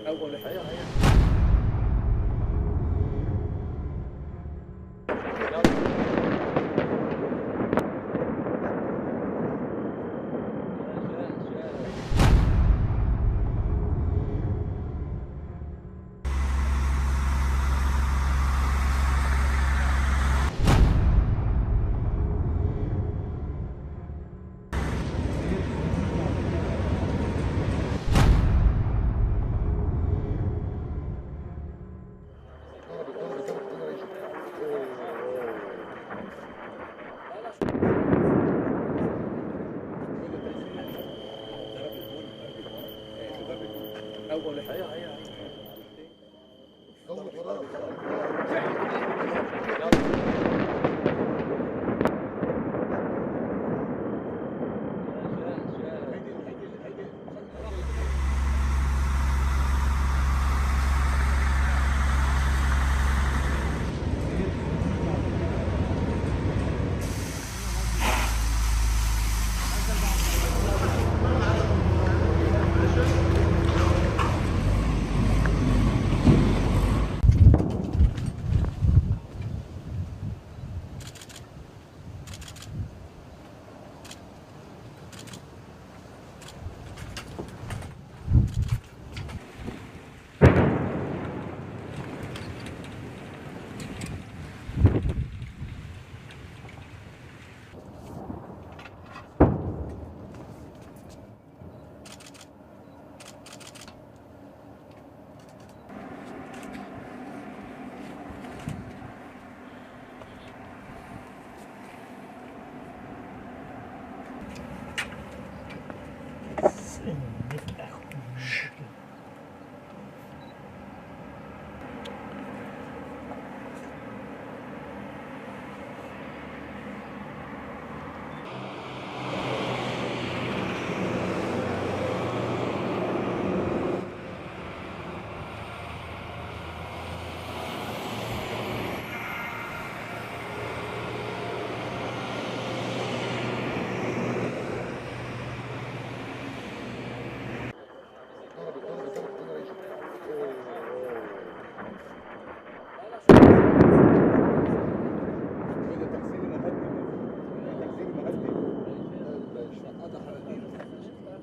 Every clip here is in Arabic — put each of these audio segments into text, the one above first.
اول حاجه اول حاجه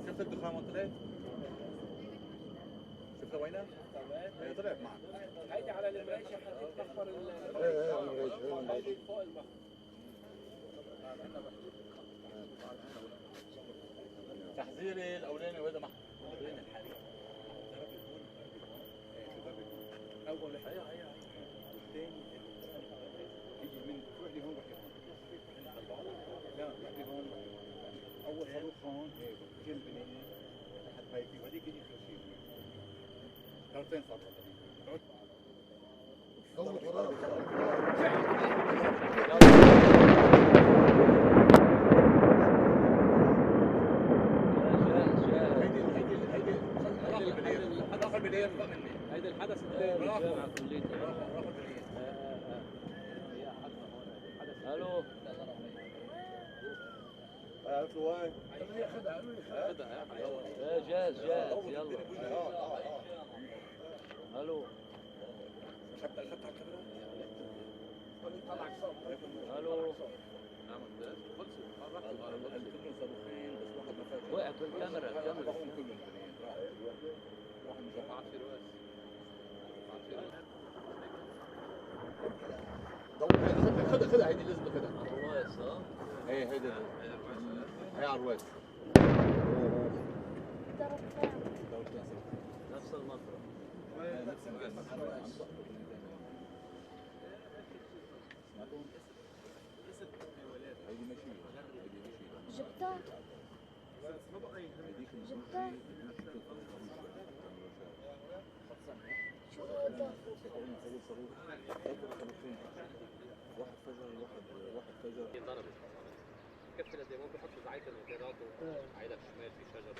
شفت الدخان وانت طلعت؟ شفتها وينها؟ هي طلعت معك. هيدي على المريشه حطيت مخبر هيدي فوق المخبر. تحذيري الاولاني وهذا محبور. وين الحريق؟ اول حاجه والثاني يجي من تروح لي هون بحكي هون. لا بحكي هون اول صاروخ هون هيك جنب بنيه تحت بيتي وهذيك يجي 30 ضربتين صارت هيدي الحدث الثاني مع كليتنا. الو عرفت وين؟ خدها جاهز يلا. الو الو وقع بالكاميرا خدها هيدي لازم خدها عرواس. ايه هيدي هي عرواس نفس المطرح نفس المكان. هيدي ماشي جبتها شو هذا؟ واحد فجر ضرب كبت زي ممكن يحطوا زعيم الموتيرات وعيدك شمال في شجر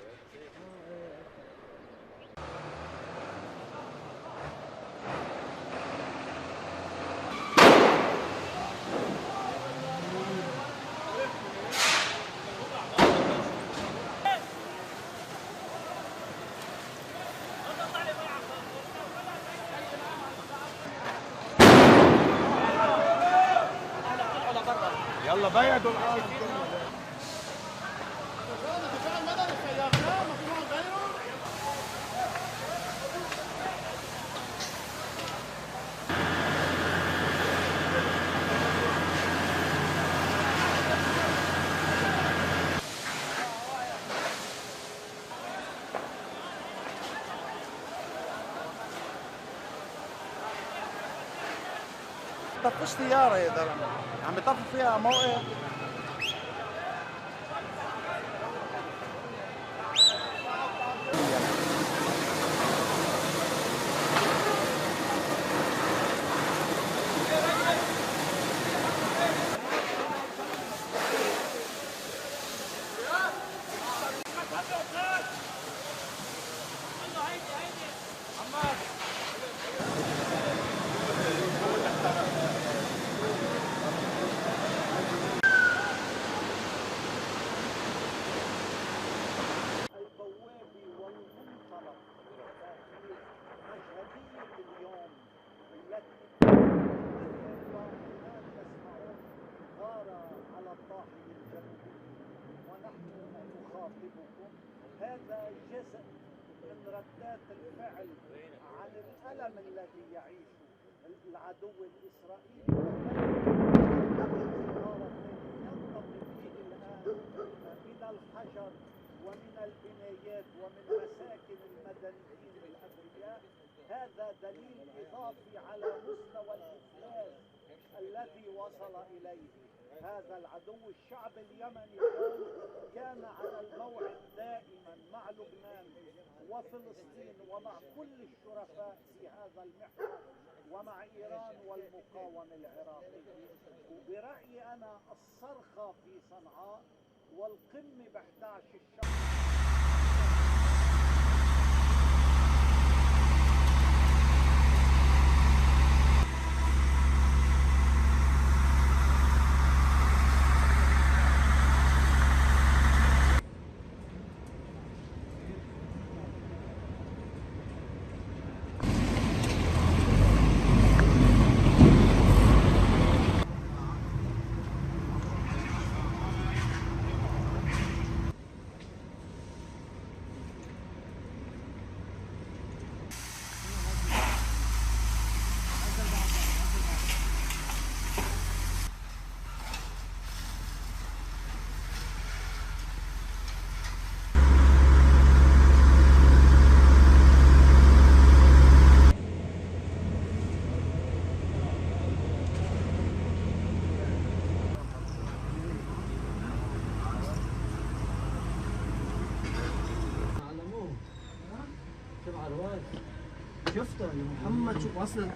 يلا بيدوا الارض. طفش سيارة يا زلمة، عم بيطفوا فيها موقف. هذا جزء من ردات الفعل عن الألم الذي يعيشه العدو الإسرائيلي ينطق فيه الآن من الحجر ومن البنايات ومن مساكن المدنيين الأبرياء. هذا دليل إضافي على مستوى الإفلاس الذي وصل إليه هذا العدو. الشعب اليمني كان على الموعد دائما مع لبنان وفلسطين ومع كل الشرفاء في هذا المحور ومع إيران والمقاومة العراقي. وبرأيي أنا الصرخة في صنعاء والقمة ب11 الشهر شفته يا محمد شو وصلت.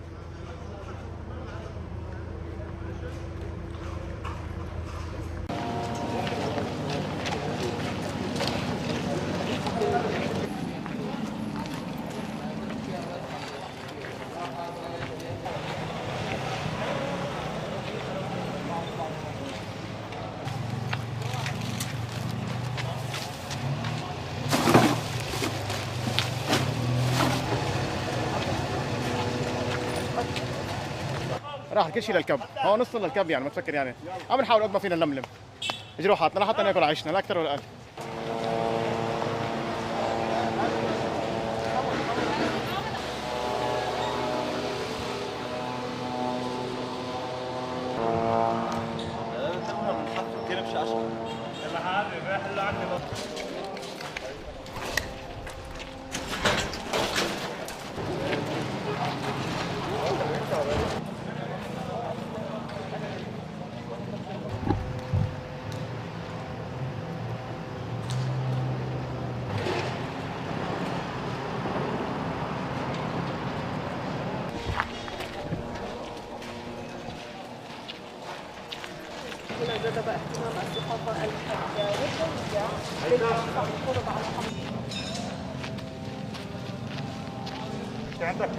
راح كل شيء للكب، هو نص للكب يعني ما تفكر يعني. عم نحاول قد ما فينا نلملم جروحاتنا لحتى ناكل عيشنا لا اكثر ولا اقل. جذب اهتمام الصحافة المحلية والدولية للإنفاق القرب على عندك